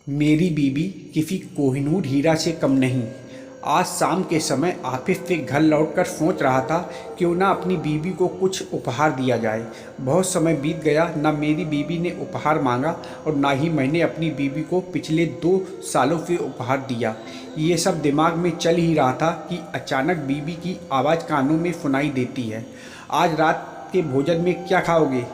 मेरी बीवी किसी कोहिनूर हीरा से कम नहीं। आज शाम के समय ऑफिस से घर लौटकर सोच रहा था क्यों ना अपनी बीवी को कुछ उपहार दिया जाए। बहुत समय बीत गया, ना मेरी बीवी ने उपहार मांगा और ना ही मैंने अपनी बीवी को पिछले 2 सालों से उपहार दिया। ये सब दिमाग में चल ही रहा था कि अचानक बीवी की आवाज़ कानों में सुनाई देती है, आज रात के भोजन में क्या खाओगे?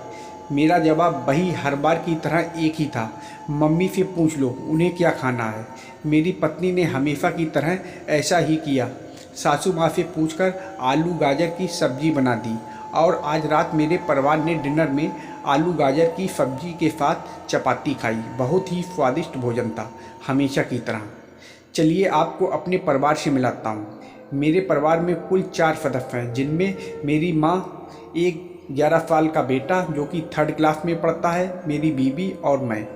मेरा जवाब वही हर बार की तरह एक ही था, मम्मी से पूछ लो उन्हें क्या खाना है। मेरी पत्नी ने हमेशा की तरह ऐसा ही किया, सासू माँ से पूछकर आलू गाजर की सब्ज़ी बना दी और आज रात मेरे परिवार ने डिनर में आलू गाजर की सब्ज़ी के साथ चपाती खाई। बहुत ही स्वादिष्ट भोजन था, हमेशा की तरह। चलिए आपको अपने परिवार से मिलाता हूँ। मेरे परिवार में कुल 4 सदस्य हैं, जिनमें मेरी माँ, एक 11 साल का बेटा जो कि 3rd क्लास में पढ़ता है, मेरी बीवी और मैं।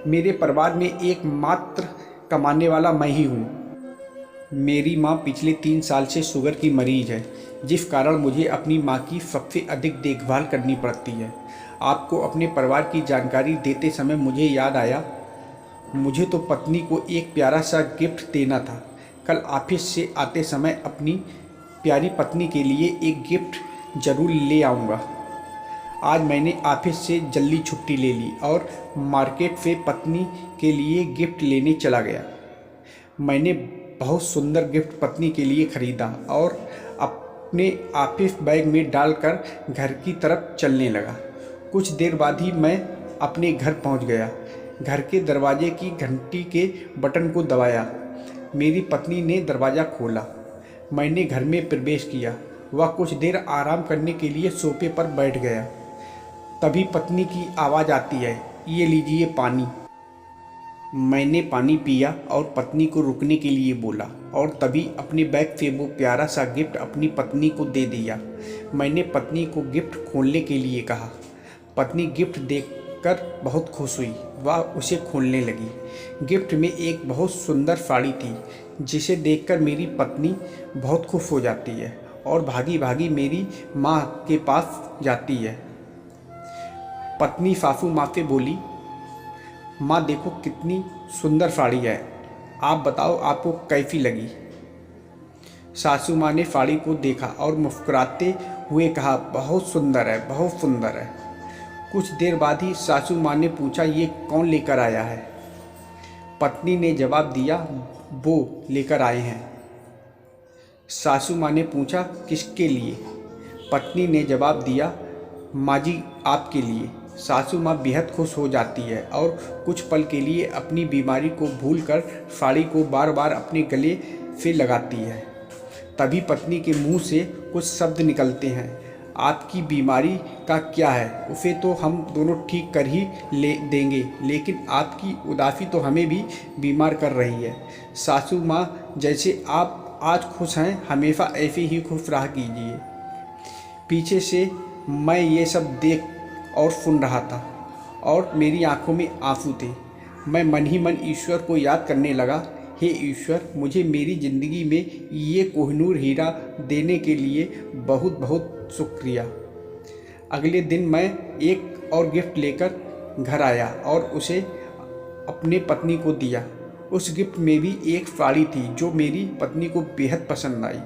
मेरे परिवार में एकमात्र कमाने वाला मैं ही हूँ। मेरी माँ पिछले 3 साल से शुगर की मरीज है, जिस कारण मुझे अपनी माँ की सबसे अधिक देखभाल करनी पड़ती है। आपको अपने परिवार की जानकारी देते समय मुझे याद आया, मुझे तो पत्नी को एक प्यारा सा गिफ्ट देना था। कल ऑफिस से आते समय अपनी प्यारी पत्नी के लिए एक गिफ्ट ज़रूर ले आऊँगा। आज मैंने ऑफिस से जल्दी छुट्टी ले ली और मार्केट से पत्नी के लिए गिफ्ट लेने चला गया। मैंने बहुत सुंदर गिफ्ट पत्नी के लिए ख़रीदा और अपने ऑफिस बैग में डालकर घर की तरफ चलने लगा। कुछ देर बाद ही मैं अपने घर पहुंच गया। घर के दरवाजे की घंटी के बटन को दबाया। मेरी पत्नी ने दरवाज़ा खोला। मैंने घर में प्रवेश किया। वह कुछ देर आराम करने के लिए सोफे पर बैठ गया। तभी पत्नी की आवाज़ आती है, ये लीजिए पानी। मैंने पानी पिया और पत्नी को रुकने के लिए बोला और तभी अपने बैग से वो प्यारा सा गिफ्ट अपनी पत्नी को दे दिया। मैंने पत्नी को गिफ्ट खोलने के लिए कहा। पत्नी गिफ्ट देखकर बहुत खुश हुई। वह उसे खोलने लगी। गिफ्ट में एक बहुत सुंदर साड़ी थी, जिसे देखकर मेरी पत्नी बहुत खुश हो जाती है और भागी भागी मेरी माँ के पास जाती है। पत्नी सासू माँ से बोली, माँ देखो कितनी सुंदर साड़ी है, आप बताओ आपको कैसी लगी? सासू माँ ने साड़ी को देखा और मुस्कुराते हुए कहा, बहुत सुंदर है, बहुत सुंदर है। कुछ देर बाद ही सासू माँ ने पूछा, ये कौन लेकर आया है? पत्नी ने जवाब दिया, वो लेकर आए हैं। सासू माँ ने पूछा, किसके लिए? पत्नी ने जवाब दिया, माँ जी आपके लिए। सासू माँ बेहद खुश हो जाती है और कुछ पल के लिए अपनी बीमारी को भूलकर साड़ी को बार बार अपने गले से लगाती है। तभी पत्नी के मुंह से कुछ शब्द निकलते हैं, आपकी बीमारी का क्या है, उसे तो हम दोनों ठीक कर ही ले देंगे, लेकिन आपकी उदासी तो हमें भी बीमार कर रही है। सासू माँ, जैसे आप आज खुश हैं, हमेशा ऐसे ही खुश रहा कीजिए। पीछे से मैं ये सब देख और सुन रहा था और मेरी आंखों में आंसू थे। मैं मन ही मन ईश्वर को याद करने लगा, हे ईश्वर, मुझे मेरी ज़िंदगी में ये कोहिनूर हीरा देने के लिए बहुत बहुत शुक्रिया। अगले दिन मैं एक और गिफ्ट लेकर घर आया और उसे अपने पत्नी को दिया। उस गिफ्ट में भी एक साड़ी थी जो मेरी पत्नी को बेहद पसंद आई।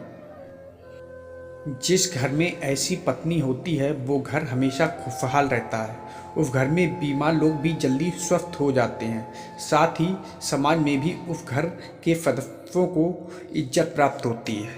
जिस घर में ऐसी पत्नी होती है वो घर हमेशा खुशहाल रहता है। उस घर में बीमार लोग भी जल्दी स्वस्थ हो जाते हैं। साथ ही समाज में भी उस घर के सदस्यों को इज्जत प्राप्त होती है।